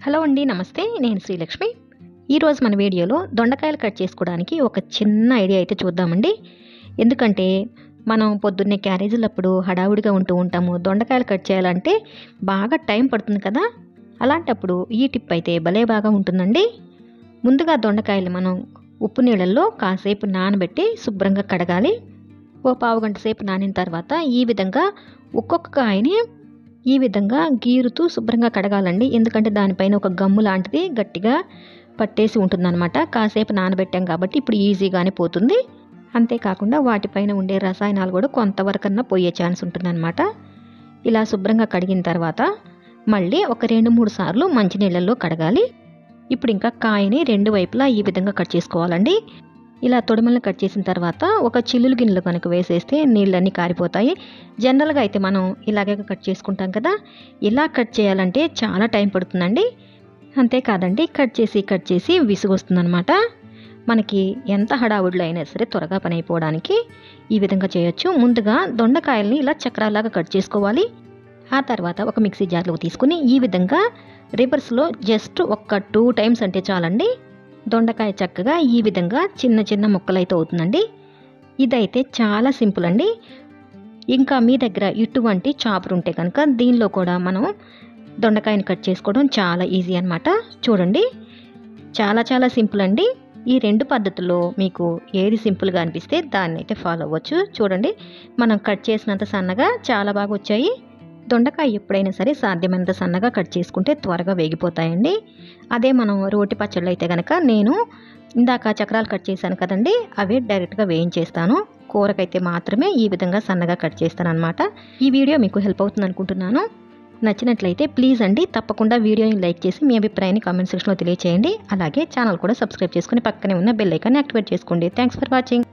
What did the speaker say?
Hello అండి, నమస్తే. నేను శ్రీలక్ష్మి. ఈరోజు మన వీడియోలో దొండకాయలు కట్ చేసుకోవడానికి ఒక చిన్న ఐడియా అయితే చూద్దామండి. ఎందుకంటే మనం పొద్దున్నే క్యారేజీలప్పుడు హడావుడిగా ఉంటూ ఉంటాము. దొండకాయలు కట్ చేయాలంటే బాగా టైం పడుతుంది కదా. అలాంటప్పుడు ఈ టిప్ అయితే భలే బాగా ఉంటుందండి. ముందుగా దొండకాయలు మనం ఉప్పు నీళ్ళల్లో కాసేపు నానబెట్టి శుభ్రంగా కడగాలి. ఓ పావుగంట సేపు నానిన తర్వాత ఈ విధంగా ఒక్కొక్క కాయని ఈ విధంగా గీరుతూ శుభ్రంగా కడగాలండి. ఎందుకంటే దానిపైన ఒక గమ్ము లాంటిది గట్టిగా పట్టేసి ఉంటుందన్నమాట. కాసేపు నానబెట్టాం కాబట్టి ఇప్పుడు ఈజీగానే పోతుంది. అంతేకాకుండా వాటిపైన ఉండే రసాయనాలు కూడా కొంతవరకన్నా పోయే ఛాన్స్ ఉంటుందన్నమాట. ఇలా శుభ్రంగా కడిగిన తర్వాత మళ్ళీ ఒక 2-3 సార్లు మంచినీళ్ళల్లో కడగాలి. ఇప్పుడు ఇంకా కాయని 2 వైపులా ఈ విధంగా కట్ చేసుకోవాలండి. ఇలా తొడిమలను కట్ చేసిన తర్వాత ఒక చిల్లులు గిన్నెలు కనుక వేసేస్తే నీళ్ళన్నీ కారిపోతాయి. జనరల్గా అయితే మనం ఇలాగే కట్ చేసుకుంటాం కదా. ఇలా కట్ చేయాలంటే చాలా టైం పడుతుందండి. అంతేకాదండి, కట్ చేసి విసుగొస్తుందనమాట. మనకి ఎంత హడావుడిలో అయినా సరే త్వరగా పని అయిపోవడానికి ఈ విధంగా చేయొచ్చు. ముందుగా దొండకాయల్ని ఇలా చక్రాలాగా కట్ చేసుకోవాలి. ఆ తర్వాత ఒక మిక్సీ జార్లో తీసుకుని ఈ విధంగా రివర్స్లో జస్ట్ ఒక 2 టైమ్స్ అంటే చాలండి. దొండకాయ చక్కగా ఈ విధంగా చిన్న చిన్న ముక్కలైతే అవుతుందండి. ఇదైతే చాలా సింపుల్ అండి. ఇంకా మీ దగ్గర ఇటువంటి చాపర్ ఉంటే కనుక దీనిలో కూడా మనం దొండకాయని కట్ చేసుకోవడం చాలా ఈజీ అన్నమాట. చూడండి, చాలా సింపుల్ అండి. ఈ 2 పద్ధతుల్లో మీకు ఏది సింపుల్గా అనిపిస్తే దాన్ని అయితే ఫాలో అవ్వచ్చు. చూడండి, మనం కట్ చేసినంత సన్నగా చాలా బాగా వచ్చాయి. దొండకాయ ఎప్పుడైనా సరే సాధ్యమైనంత సన్నగా కట్ చేసుకుంటే త్వరగా వేగిపోతాయండి. అదే మనం రోటి పచ్చళ్ళు అయితే కనుక నేను ఇందాక చక్రాలు కట్ చేశాను కదండి, అవే డైరెక్ట్గా వేయించేస్తాను. కూరకైతే మాత్రమే ఈ విధంగా సన్నగా కట్ చేస్తాను అనమాట. ఈ వీడియో మీకు హెల్ప్ అవుతుంది అనుకుంటున్నాను. నచ్చినట్లయితే ప్లీజ్ అండి తప్పకుండా వీడియోని లైక్ చేసి మీ అభిప్రాయాన్ని కామెంట్ సెక్షన్లో తెలియచేయండి. అలాగే ఛానల్ కూడా సబ్స్క్రైబ్ చేసుకుని పక్కనే ఉన్న బెల్ ఐకాన్ని యాక్టివేట్ చేసుకోండి. Thanks for watching.